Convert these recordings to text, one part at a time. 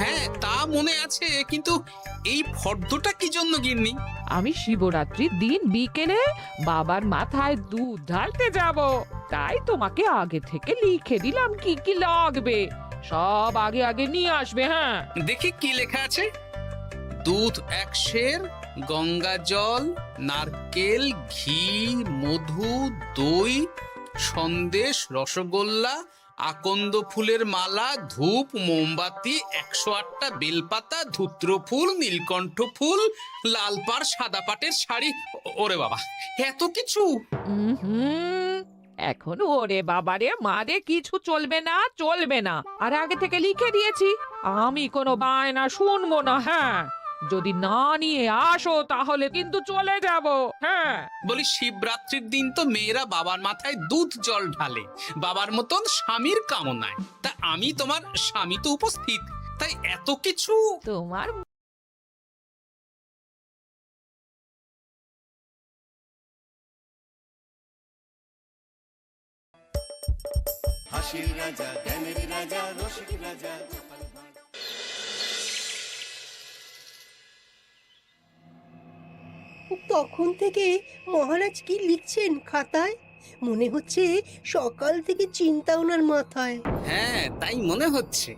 হ্যাঁ তা মনে আছে, কিন্তু এই ফর্দটা কি জন্য গিন্নি? আমি শিবরাত্রির দিন বিকেলে বাবার মাথায় দুধ ঢালতে যাব, তাই তোমাকে আগে থেকে লিখে দিলাম কি কি লাগবে। সব আগে আগে নিয়ে আসবে। হ্যাঁ, দেখি কি লেখা আছে। দুধ 1 সের, গঙ্গা জল, নারকেল, ঘি, মধু, দই, সন্দেশ, রসগোল্লা, আকন্দ ফুলের মালা, ধূপ, মোমবাতি, 108টা বেলপাতা, ধূত্র ফুল, নীলকণ্ঠ ফুল, লাল পাড়, সাদা পাটের শাড়ি। ওরে বাবা, এত কিছু! হুম, এখন ওরে বাবারে মারে কিছু চলবে না, চলবে না। আর আগে থেকে লিখে দিয়েছি, আমি কোনো বায়না শুনবো না। হ্যাঁ, যদি না নিয়ে আসো তাহলে কিন্তু চলে যাব। হ্যাঁ, বলি, শিবরাত্রির দিন তো মেয়েরা বাবার মাথায় দুধ জল ঢালে বাবার মতন স্বামীর কামনায়। তা আমি তোমার স্বামী তো উপস্থিত, তাই এত কিছু। তোমার হাসির রাজা, জ্ঞানের রাজা, রসিক রাজা। তখন থেকে মহারাজ কি লিখছেন খাতায়? মনে হচ্ছে সকাল থেকে চিন্তা ওনার মাথায়। হ্যাঁ, তাই মনে হচ্ছে।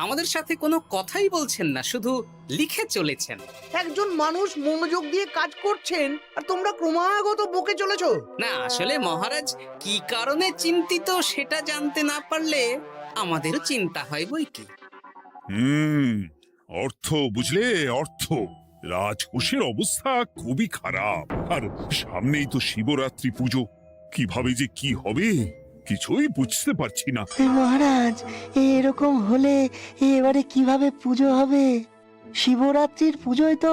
আমাদের সাথে কোনো কথাই বলছেন না, শুধু লিখে চলেছেন। একজন মানুষ মনোযোগ দিয়ে কাজ করছেন আর তোমরা ক্রমাগত বকে চলেছো। না, আসলে মহারাজ কি কারণে চিন্তিত সেটা জানতে না পারলে আমাদেরও চিন্তা হয় বই কি। অর্থ বুঝলে, অর্থ। রাজকোষের অবস্থা খুবই খারাপ, আর সামনেই তো শিবরাত্রি পুজো। কিভাবে যে কি হবে কিছুই বুঝতে পারছি না। মহারাজ, এরকম হলে এবারে কিভাবে পুজো হবে? শিবরাত্রির পুজোয় তো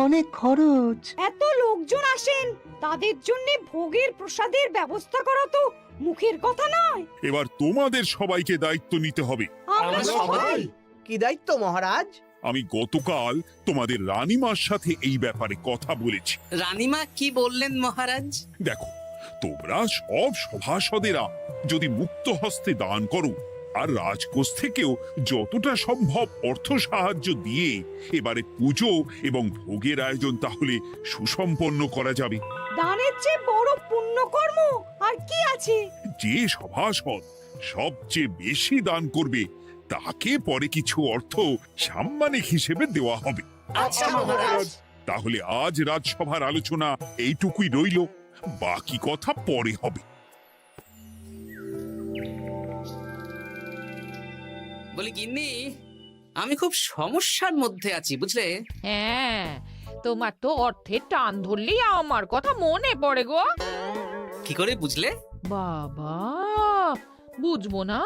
অনেক খরচ। এত লোকজন আসেন, তাদের জন্য ভোগের প্রসাদের ব্যবস্থা করা তো মুখের কথা নয়। এবার তোমাদের সবাইকে দায়িত্ব নিতে হবে। আমরা সবাই? কি দায়িত্ব মহারাজ? আমি গতকাল তোমাদের রানীমার সাথে এই ব্যাপারে কথা বলেছি। রানীমা কি বললেন মহারাজ? দেখো, তোমরা সব সভাসদেরা যদি মুক্ত হস্তে দান করো, আর রাজকোষ থেকেও যতটা সম্ভব অর্থ সাহায্য দিয়ে এবারে পুজো এবং ভোগের আয়োজন তাহলে সুসম্পন্ন করা যাবে। দানের চেয়ে বড় পুণ্যকর্ম আর কি আছে? যে সভাসদ সবচেয়ে বেশি দান করবে তাকে পরে কিছু অর্থ সাম্মানিক হিসেবে দেওয়া হবে। আচ্ছা মহারাজ। তাহলে আজ রাজসভার আলোচনা এইটুকুই রইল, বাকি কথা পরে হবে। বলি গিন্নি, আমি খুব সমস্যার মধ্যে আছি বুঝলে। হ্যাঁ, তোমার তো অর্থের টান ধরলেই আমার কথা মনে পড়ে গো। কি করে বুঝলে? বাবা, বুঝবো না?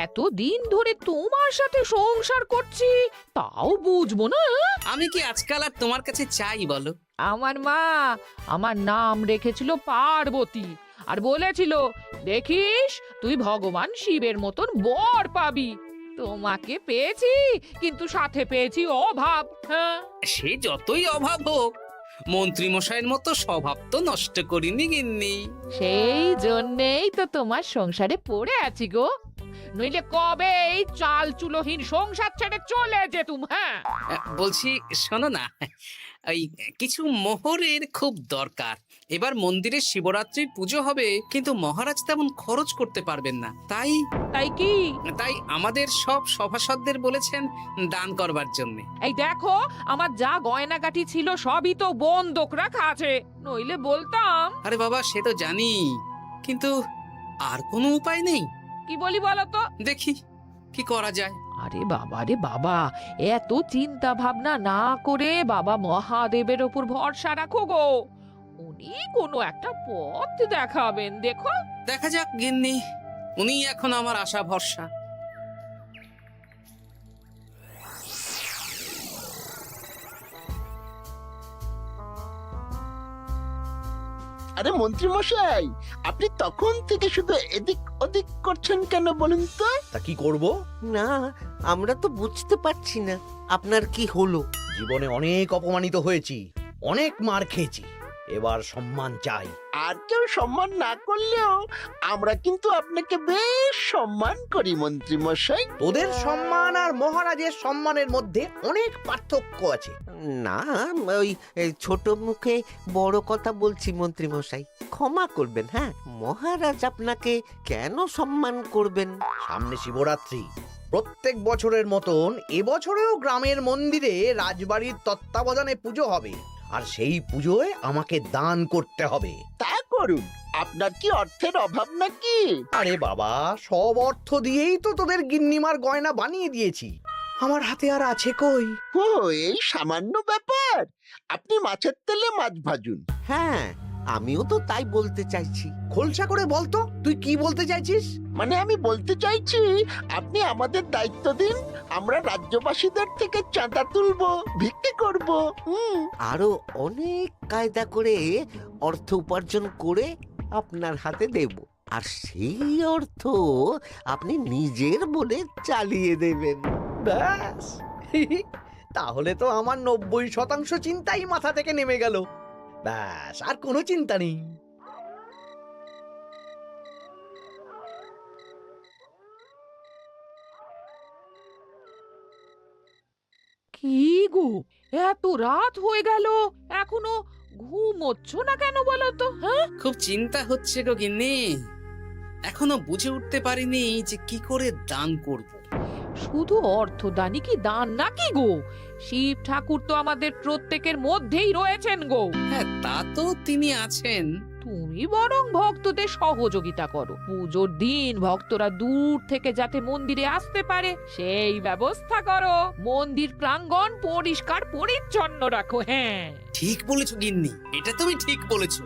এতদিন ধরে তোমার সাথে সংসার করছি, তাও বুঝবো না? আমি কি আজকাল আর তোমার কাছে চাই বলো? আমার মা আমার নাম রেখেছিল পার্বতী, আর বলেছিল দেখিস তুই ভগবান শিবের মতন বর পাবি। তোমাকে পেয়েছি, কিন্তু সাথে পেয়েছি অভাব। হ্যাঁ, সে যতই অভাব হোক, মন্ত্রী মশাইয়ের মতো স্বভাব তো নষ্ট করিনি গিন্নি। সেই জন্যেই তো তোমার সংসারে পড়ে আছি গো, নইলে কবে এই চাল চুলোহীন সংসার ছেড়ে চলে যেতুম। হ্যাঁ, বলছি শোনো না, ওই কিছু মোহরের খুব দরকার। এবার মন্দিরে শিবরাত্রির পুজো হবে, কিন্তু মহারাজ তেমন খরচ করতে পারবেন না। তাই কি? তাই আমাদের সব সভাসদদের বলেছেন দান করবার জন্য। এই দেখো, আমার যা গয়নাগাটি ছিল সবই তো বন্ধক রাখা আছে, নইলে বলতাম। আরে বাবা, সে তো জানি, কিন্তু আর কোনো উপায় নেই। কি বলি বলো তো? দেখি কি করা যায়। আরে বাবা রে বাবা, এত চিন্তা ভাবনা না করে বাবা মহাদেবের ওপর ভরসা রাখো গো, উনি কোনো একটা পথ দেখাবেন। দেখো, দেখা যাক গিন্নি, উনি এখন আমার আশা ভরসা। আরে মন্ত্রী মশাই, আপনি তখন থেকে শুধু এদিক ওদিক করছেন কেন বলুন তো? তা কি করব? না, আমরা তো বুঝতে পারছি না আপনার কি হলো। জীবনে অনেক অপমানিত হয়েছি, অনেক মার খেয়েছি, এবার সম্মান চাই। আর কেউ সম্মান না করলেও আমরা কিন্তু আপনাকে বেশ সম্মান করি মন্ত্রী মশাই। তোদের সম্মান আর মহারাজের সম্মানের মধ্যে অনেক পার্থক্য আছে। না, ওই ছোট মুখে বড় কথা বলছি মন্ত্রী মশাই, ক্ষমা করবেন। হ্যাঁ, মহারাজ আপনাকে কেন সম্মান করবেন? সামনে শিবরাত্রি, প্রত্যেক বছরের মতন এবছরেও গ্রামের মন্দিরে রাজবাড়ির তত্ত্বাবধানে পুজো হবে, আর সেই পুজোয় আমাকে দান করতে হবে। তা করুন, আপনার কি অর্থের অভাব নাকি? আরে বাবা, সব অর্থ দিয়েই তো তোদের গিন্নিমার গয়না বানিয়ে দিয়েছি, আমার হাতে আর আছে কই? ও, এই সামান্য ব্যাপার। আপনি মাছের তেলে মাছ ভাজুন। হ্যাঁ, আমিও তো তাই বলতে চাইছি। খোলসা করে বলতো তুই কি বলতে চাইছিস? মানে আমি বলতে চাইছি, আপনি আমাদের দায়িত্ব দিন, আমরা রাজ্যবাসীদের থেকে চাঁদা তুলবো, ভিক্ষে করব। আরো অনেক কায়দা করে অর্থ উপার্জন করে আপনার হাতে দেব, আর সেই অর্থ আপনি নিজের বলে চালিয়ে দেবেন। ব্যাস, তাহলে তো আমার 90% চিন্তাই মাথা থেকে নেমে গেল। ব্যাস, আর কোনো চিন্তা নেই। কি গো, এত রাত হয়ে গেল, এখনো ঘুমোচ্ছ না কেন বলো তো? হ্যাঁ, খুব চিন্তা হচ্ছে গো গিন্নি। এখনো বুঝে উঠতে পারিনি যে কি করে দান করব। শুধু অর্থদানই কি দান নাকি গো? শিব ঠাকুর তো আমাদের প্রত্যেকের মধ্যেই রয়েছেন গো। হ্যাঁ, তা তো তিনি আছেন। তুমি বরং ভক্তদের সহযোগিতা করো, পুজোর দিন ভক্তরা দূর থেকে যাতে মন্দিরে আসতে পারে সেই ব্যবস্থা করো। মন্দির প্রাঙ্গণ পরিষ্কার পরিচ্ছন্ন রাখো। হ্যাঁ, ঠিক বলেছো গিন্নি, এটা তুমি ঠিক বলেছো।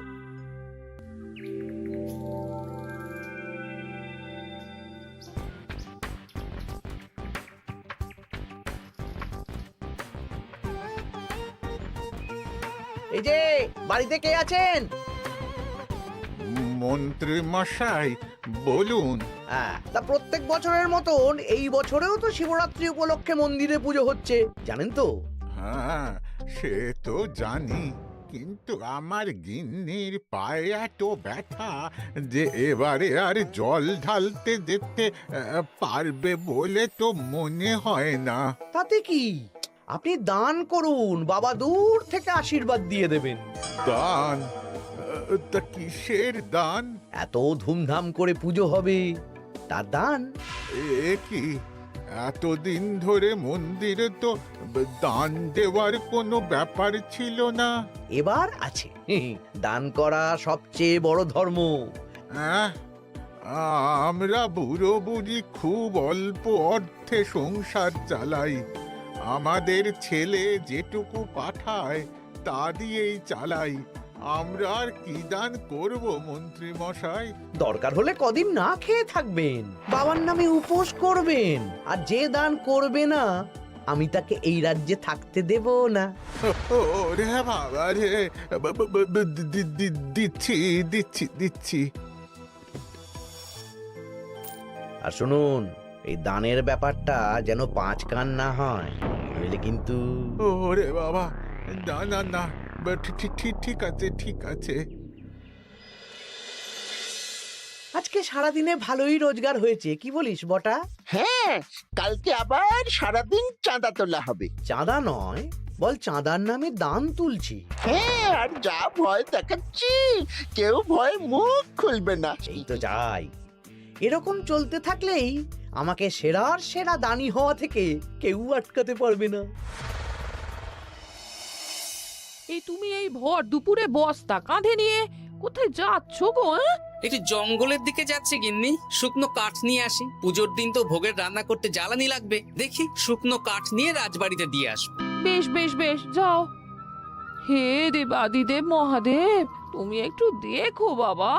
এই যে, বাড়িতে কে আছেন? মন্ত্রী মশাই বলুন। হ্যাঁ, তা প্রত্যেক বছরের মতন এই বছরেও তো শিবরাত্রি উপলক্ষে মন্দিরে পুজো হচ্ছে, জানেন তো? হ্যাঁ, সে তো জানি, কিন্তু আমার গিন্নির পায়ে এত ব্যথা যে এবারে আর জল ঢালতে যেতে পারবে বলে তো মনে হয় না। তাতে কি, আপনি দান করুন, বাবা দূর থেকে আশীর্বাদ দিয়ে দেবেন। দান? তা কিসের দান? এত ধুমধাম করে পুজো হবে, তার দান। এ কি, এতদিন ধরে মন্দিরে তো দান দেওয়ার কোনো ব্যাপার ছিল না। এবার আছে, দান করা সবচেয়ে বড় ধর্ম। হ্যাঁ, আমরা বুড়ো বুড়ি খুব অল্প অর্থে সংসার চালাই, আমাদের ছেলে যেটুকু পাঠায় তা দিয়েই চালাই। আমরা আর কি দান করব মন্ত্রী মশাই? দরকার হলে কদিন না খেয়ে থাকবেন, বাবার নামে উপোস করবেন, আর যে দান করবে না আমি তাকে এই রাজ্যে থাকতে দেব না। ওরে বাবা রে, দিচ্ছি দিচ্ছি দিচ্ছি। আর শুনুন, এই দানের ব্যাপারটা যেন 5 কান না হয়, নইলে কিন্তু। ওরে বাবা, না না না, ঠিক আছে ঠিক আছে। আজকে সারাদিনে ভালোই রোজগার হয়েছে, কি বলিস বটা? হ্যাঁ, কালকে আবার সারাদিন চাঁদা তোলা হবে। চাঁদা নয়, বল চাঁদার নামে দান তুলছি। হ্যাঁ, আর যা ভয় দেখাচ্ছি, কেউ ভয় মুখ খুলবে না। এই তো যাই, এরকম চলতে থাকলেই আমাকে সেরার সেরা দানি হওয়া থেকে কেউ আটকাতে পারবে না। এই তুমি এই ভর দুপুরে বস্তা কাঁধে নিয়ে কোথায় যাচ্ছ গো? একটু জঙ্গলের দিকে যাচ্ছে গিন্নি, শুকনো কাঠ নিয়ে আসি। পুজোর দিন তো ভোগের রান্না করতে জ্বালানি লাগবে, দেখি শুকনো কাঠ নিয়ে রাজবাড়িতে দিয়ে আসবো। বেশ বেশ বেশ, যাও। হে দেবাদিদেব মহাদেব, তুমি একটু দেখো বাবা।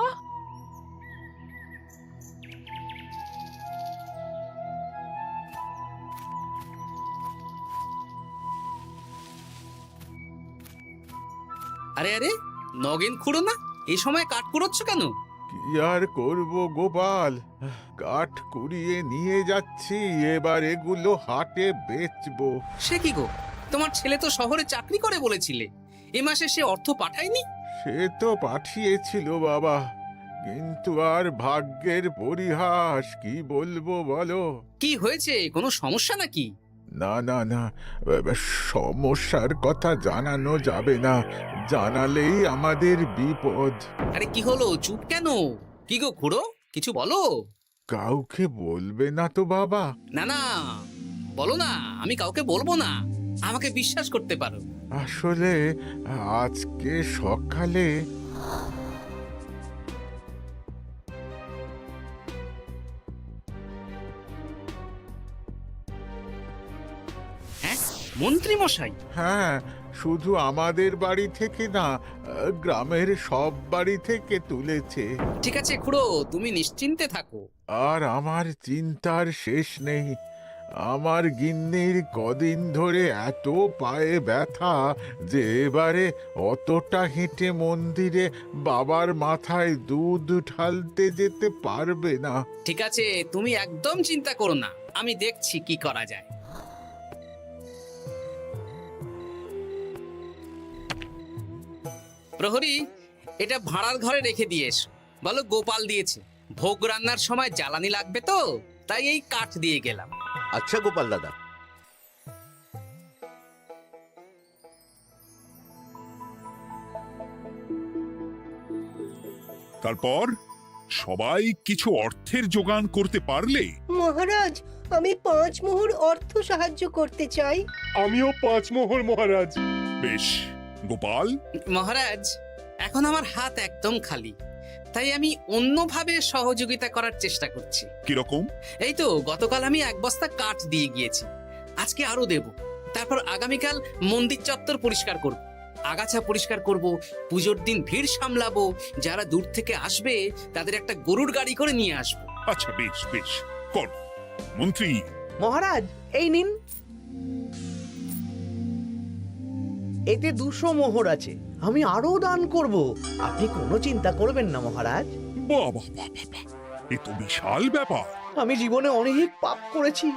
আরে আরে, নগেন খুঁড়ো না, এই সময় কাঠ কুড়োচ্ছ কেন? কি আর করব গোপাল, কাঠ কুড়িয়ে নিয়ে যাচ্ছি, এবার এগুলো হাটে বেচবো। সে কি গো, তোমার ছেলে তো শহরে চাকরি করে বলেছিলে, এ মাসে সে অর্থ পাঠায়নি? সে তো পাঠিয়েছিল বাবা, কিন্তু আর ভাগ্যের পরিহাস, কি বলবো বলো। কি হয়েছে, কোনো সমস্যা নাকি? না না না, সমস্যার কথা জানানো যাবে না, জানালেই আমাদের বিপদ। আরে কি হলো, চুপ কেন? কি গো খুড়ো, কিছু বলো। কাউকে বলবে না তো বাবা? না না, বলো না, আমি কাউকে বলবো না, আমাকে বিশ্বাস করতে পারো। আসলে আজকে সকালে হ্যাঁ, মন্ত্রী মশাই? হ্যাঁ, শুধু আমাদের বাড়ি থেকে না, গ্রামের সব বাড়ি থেকে তুলেছে। ঠিক আছে খুড়ো, তুমি নিশ্চিন্তে থাকো। আর আমার চিন্তার শেষ নেই। আমার গিন্নির কদিন ধরে এত পায়ে ব্যথা যে এবারে অতটা হেঁটে মন্দিরে বাবার মাথায় দুধ ঢালতে যেতে পারবে না। ঠিক আছে, তুমি একদম চিন্তা করো না, আমি দেখছি কি করা যায়। প্রহরী, এটা ভাড়ার ঘরে রেখে দিয়ে এসো। বলো গোপাল দিয়েছে, ভোগ রান্নার সময় জ্বালানি লাগবে তো, তাই এই কাঠ দিয়ে গেলাম। আচ্ছা গোপাল দাদা। তারপর সবাই কিছু অর্থের যোগান করতে পারলে? মহারাজ, আমি 5 মোহর অর্থ সাহায্য করতে চাই। আমিও 5 মোহর মহারাজ। বেশ। গোপাল? মহারাজ, এখন আমার হাত একদম খালি, তাই আমি অন্যভাবে সহযোগিতা করার চেষ্টা করছি। কিরকম? এই তো গতকাল আমি 1 বস্তা কাঠ দিয়ে গিয়েছি, আজকে আরো দেব। তারপর আগামীকাল মন্দির চত্বর পরিষ্কার করব, আগাছা পরিষ্কার করব, পুজোর দিন ভিড় সামলাবো, যারা দূর থেকে আসবে তাদের একটা গরুর গাড়ি করে নিয়ে আসবো। আচ্ছা, বেশ বেশ, কর। মন্ত্রী? মহারাজ, এই নিন। এতে 200 মোহর আছে, আমি আরো দান করব, আপনি কোনো চিন্তা করবেন না মহারাজ। বাহ বাহ বাহ বাহ বাহ, এ তো বিশাল ব্যাপার। আমি জীবনে অনেক পাপ করেছি,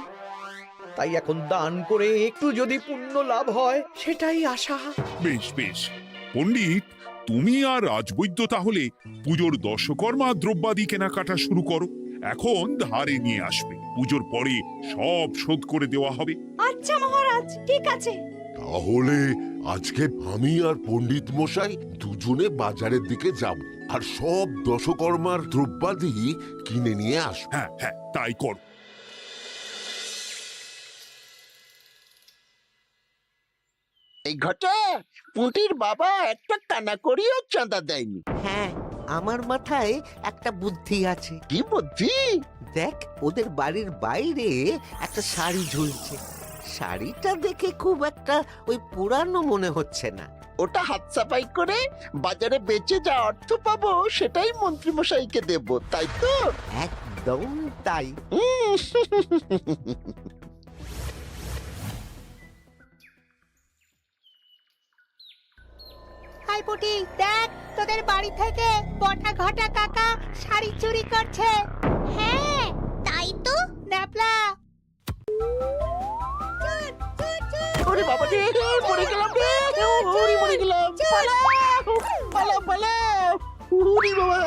তাই এখন দান করে একটু যদি পুণ্য লাভ হয় সেটাই আশা। বেশ বেশ। পণ্ডিত, তুমি আর রাজবৈদ্য তাহলে পুজোর দশকর্মা দ্রব্যাদি কেনাকাটা শুরু করো। এখন ধারে নিয়ে আসবে, পুজোর পরে সব শোধ করে দেওয়া হবে। আচ্ছা মহারাজ, ঠিক আছে। তাহলে আজকে আমি আর পণ্ডিত মশাই দুজনে বাজারের দিকে যাব আর সব দশকর্মার দ্রব্যাদি কিনে নিয়ে আসব। হ্যাঁ হ্যাঁ, তাই কর। এই ঘটা পুঁটির বাবা একটা কানা করিও চাঁদা দেয়নি। হ্যাঁ, আমার মাথায় একটা বুদ্ধি আছে। কি বুদ্ধি? দেখ, ওদের বাড়ির বাইরে একটা শাড়ি ঝুলছে। শাড়িটা দেখে খুব একটা ওই পুরানো মনে হচ্ছে না। ওটা হাত সাফাই করে বাজারে বেচে যা অর্থ পাবো সেটাই মন্ত্রী মশাইকে দেব, তাই তো? একদম তাই। হাই পুটি, দেখ তোদের বাড়ি থেকে বটা ঘটা কাকা শাড়ি চুরি করছে। হ্যাঁ তাই তো, ন্যাপলা। ওরে বাবা রে, মরে গেলাম রে, ওরে মরে গেলাম। পালাও পালাও পালাও, ওরে বাবা।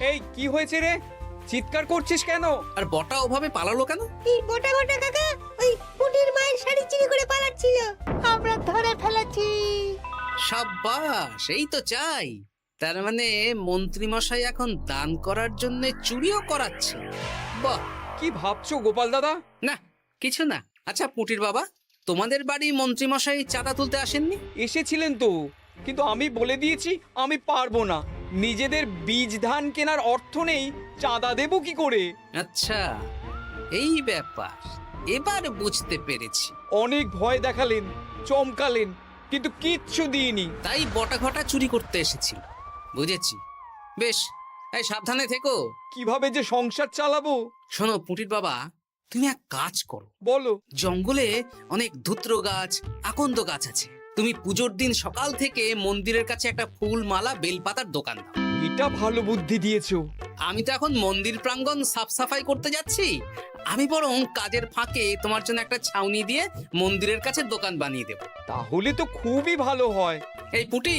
এই কি হয়েছে রে, চিৎকার করছিস কেন? আর বটা ওভাবে পালালো কেন? এই বটা ঘটা কাকা ওই পুটির মায়ের শাড়ি চুরি করে পালাচ্ছিল, আমরা ধরে ফেলেছি। সাব্বাস, এই তো চাই। তার মানে মন্ত্রী মশাই এখন দান করার জন্য চুরিও করাচ্ছে। বাহ! কি ভাবছো গোপাল দাদা? না, কিছু না। আচ্ছা পুটির বাবা, তোমাদের বাড়ি মন্ত্রী মশাই চাঁদা তুলতে আসেননি? এসেছিলেন তো, কিন্তু আমি বলে দিয়েছি আমি পারবো না। নিজেদের বীজ ধান কেনার অর্থ নেই, চাঁদা দেবো কি করে? আচ্ছা, এই ব্যাপার, এবার বুঝতে পেরেছি। অনেক ভয় দেখালেন, চমকালেন, কিন্তু কিচ্ছু দিইনি। তাই বটা ঘটা চুরি করতে এসেছিল, বুঝেছি। বেশ, এই সাবধানে থেকো। কিভাবে যে সংসার চালাবো? শোনো পুটির বাবা, তুমি এক কাজ করো। বলো। জঙ্গলে অনেক ধুত্র গাছ, আকন্দ গাছ আছে। তুমি পুজোর দিন সকাল থেকে মন্দিরের কাছে একটা ফুল মালা বেলপাতার দোকান দাও। এটা ভালো বুদ্ধি দিয়েছো। আমি তো এখন মন্দির প্রাঙ্গণ সাফ সাফাই করতে যাচ্ছি, আমি বরং কাজের ফাঁকে তোমার জন্য একটা ছাউনি দিয়ে মন্দিরের কাছে দোকান বানিয়ে দেব। তাহলে তো খুবই ভালো হয়। এই পুটি,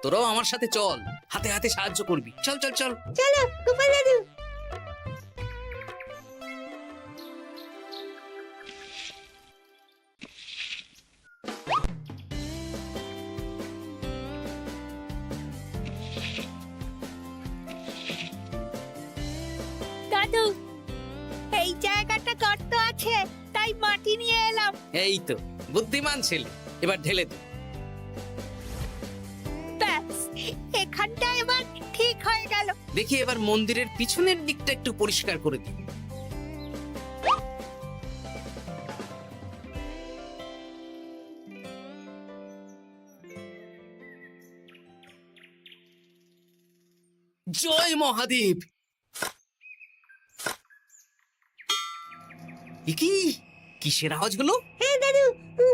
তোরাও আমার সাথে চল, হাতে হাতে সাহায্য করবি। চল চল চল। চলো গোপাল দাদু। দাদু, এই জায়গাটা গর্ত আছে, তাই মাটি নিয়ে এলাম। এই তো বুদ্ধিমান ছেলে, এবার ঢেলে দে। ব্যাস, এখানটা এবার ঠিক হয়ে গেল। দেখি এবার মন্দিরের পিছনের দিকটা একটু পরিষ্কার করে দিই। জয় মহাদেব। এ কি, কিসের আওয়াজ হলো? হ্যাঁ দাদু,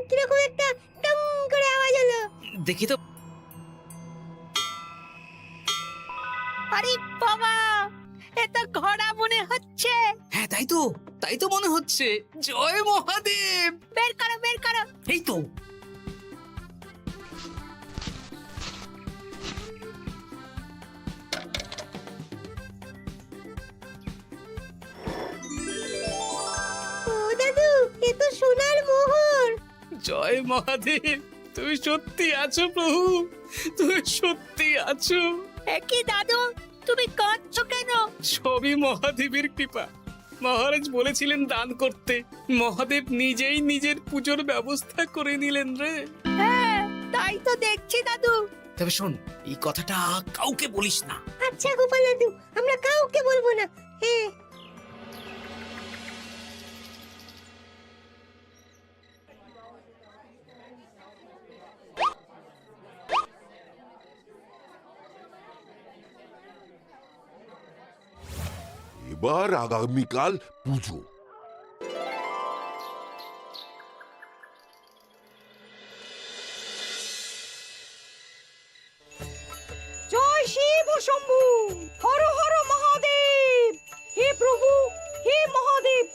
কিরকম একটা টং করে আওয়াজ হলো। দেখি তো। আরে বাবা, এটা ঘোড়া মনে হচ্ছে। হ্যাঁ তাই তো মনে হচ্ছে। জয় মহাদেব। বের করো বের করো। এই তো। ও দাদু, এ তো সোনার মোহর। জয় মহাদেব, তুমি সত্যি আছো প্রভু, তুমি সত্যি আছো। একই দাদু, তুমি কাঁদছো কেন? সবই মহাদেবের কৃপা। মহারাজ বলেছিলেন দান করতে, মহাদেব নিজেই নিজের পুজোর ব্যবস্থা করে নিলেন রে। হ্যাঁ, তাই তো দেখছি দাদু। তবে শোন, এই কথাটা কাউকে বলিস না। আচ্ছা গোপাল দাদু, আমরা কাউকে বলবো না। হ্যাঁ। এবার আগামীকাল পুজো। জয় শিব শম্ভু, হর হর মহাদেব। হে প্রভু, হে মহাদেব,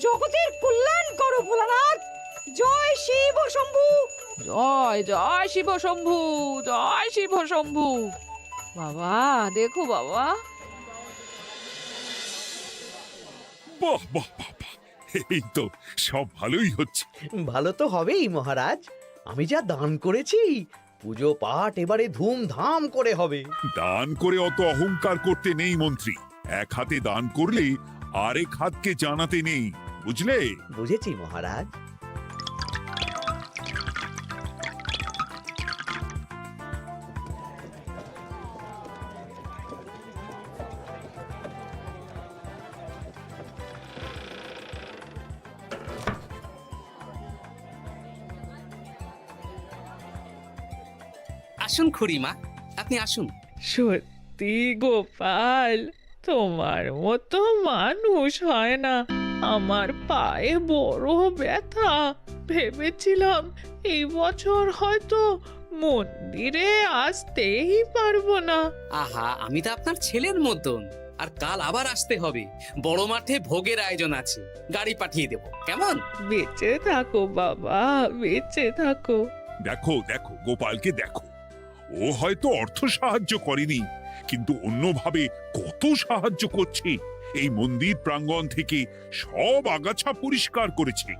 জগতের কল্যাণ করো ভোলানাথ। জয় শিব শম্ভু। জয় জয় শিব শম্ভু, জয় শিব শম্ভু। বাবা দেখো বাবা। বাহ বাহ বাহ বাহ, এই তো সব ভালোই হচ্ছে। ভালো তো হবেই মহারাজ। আমি যা দান করেছি, পুজো পাঠ এবারে ধুমধাম করে হবে। দান করে অত অহংকার করতে নেই মন্ত্রী। এক হাতে দান করলে আরেক হাতকে জানাতে নেই, বুঝলে? বুঝেছি মহারাজ। আসুন খুড়িমা, আপনি আসুন। সত্যি গোপাল, তোমার মতো মানুষ হয় না। আমার পায়ে বড় ব্যথা, ভেবেছিলাম এই বছর হয়তো মন্দিরে আসতেই পারবো না। আহা, আমি তো আপনার ছেলের মতন। আর কাল আবার আসতে হবে, বড় মাঠে ভোগের আয়োজন আছে, গাড়ি পাঠিয়ে দেব, কেমন? বেঁচে থাকো বাবা, বেঁচে থাকো। দেখো দেখো গোপালকে দেখো, ও হয়তো অর্থ সাহায্য করেনি, কিন্তু অন্যভাবে কত সাহায্য করছে। এই মন্দির প্রাঙ্গণ থেকে সব আগাছা পরিষ্কার করেছে।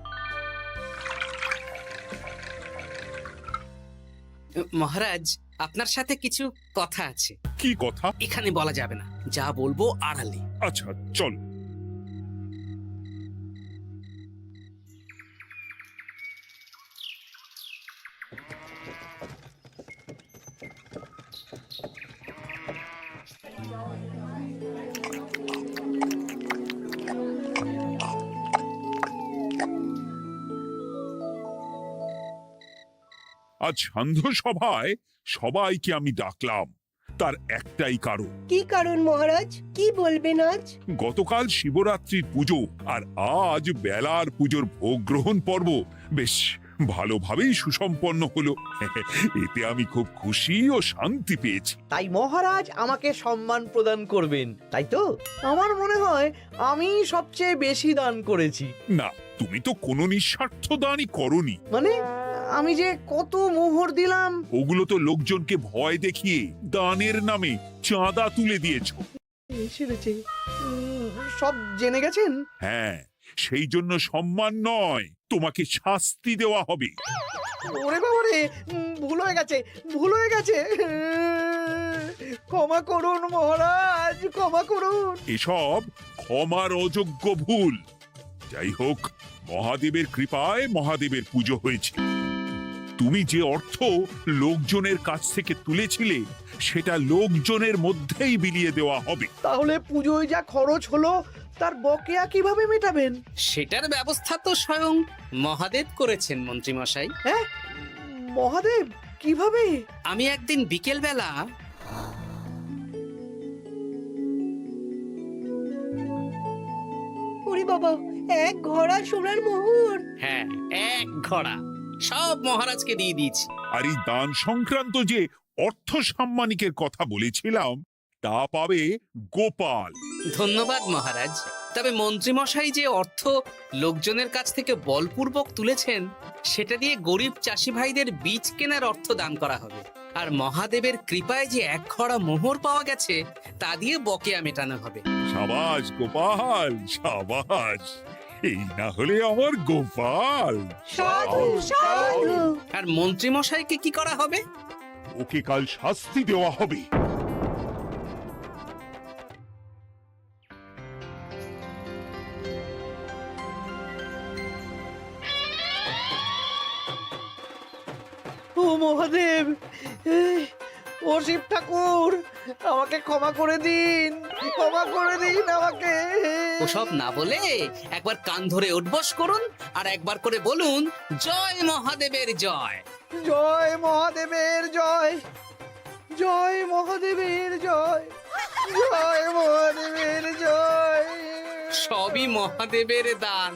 মহারাজ, আপনার সাথে কিছু কথা আছে। কি কথা? এখানে বলা যাবে না, যা বলবো আড়ালে। আচ্ছা চল। আজ সান্ধ্য সভায় সবাইকে আমি ডাকলাম, তার একটাই কারণ। কি কারণ মহারাজ? কি বলবেন আজ? গতকাল শিবরাত্রির পুজো আর আজ বেলার পুজোর ভোগ গ্রহণ পর্ব বেশ ভালোভাবেই সুসম্পন্ন হলো। এতে আমি খুব খুশি ও শান্তি পেয়েছি। তাই মহারাজ আমাকে সম্মান প্রদান করবেন, তাই তো? আমার মনে হয় আমি সবচেয়ে বেশি দান করেছি। না, তুমি তো কোনো নিঃস্বার্থ দানই করনি। মানে আমি যে কত মোহর দিলাম। ওগুলো তো লোকজনকে ভয় দেখিয়ে দানের নামে চাঁদা তুলে দিয়েছো। সেরেছে, সব জেনে গেছেন। হ্যাঁ, সেই জন্য সম্মান নয়, তোমাকে শাস্তি দেওয়া হবে। ওরে বাবা রে, ভুল হয়ে গেছে, ভুল হয়ে গেছে। ক্ষমা করুন মহারাজ, ক্ষমা করুন। এসব ক্ষমার অযোগ্য ভুল। যাই হোক, মহাদেবের কৃপায় মহাদেবের পুজো হয়েছে। তুমি যে অর্থ লোকজনের কাছ থেকে তুলেছিলে সেটা লোকজনের মধ্যেই বিলিয়ে দেওয়া হবে। তাহলে পুজোয় যা খরচ হলো তার বকেয়া কিভাবে মেটাবেন? সেটার ব্যবস্থা তো স্বয়ং মহাদেব করেছেন মন্ত্রীমশাই। হ্যাঁ, মহাদেব কিভাবে? আমি একদিন বিকেল বেলা ওরে বাবা, এক ঘোড়া সোনার মোহর! হ্যাঁ, এক ঘোড়া সব মহারাজকে দিয়ে দিয়েছি। আর এই দান সংক্রান্ত যে অর্থ সাম্মানিকের কথা বলেছিলাম তা পাবে গোপাল। ধন্যবাদ মহারাজ। তবে মন্ত্রীমশাই যে অর্থ লোকজনের কাছ থেকে বলপূর্বক তুলেছেন সেটা দিয়ে গরিব চাষি ভাইদের বীজ কেনার অর্থ দান করা হবে। আর মহাদেবের কৃপায় যে এক ঘড়া মোহর পাওয়া গেছে তা দিয়ে বকেয়া মেটানো হবে। সাবাস গোপাল, সাবাস! এই না হলে আমার গোপাল। সাধু সাধু! আর মন্ত্রীমশাইকে কি করা হবে? ওকে কাল শাস্তি দেওয়া হবে। ও মহাদেব, ও শিব ঠাকুর, আমাকে ক্ষমা করে দিন, ক্ষমা করে দিন আমাকে। ওসব না বলে একবার কান ধরে উঠবস করুন আর একবার করে বলুন, জয় মহাদেবের জয়। জয় মহাদেবের জয়, জয় মহাদেবের জয়, জয় মহাদেবের জয়। সবই মহাদেবের দান।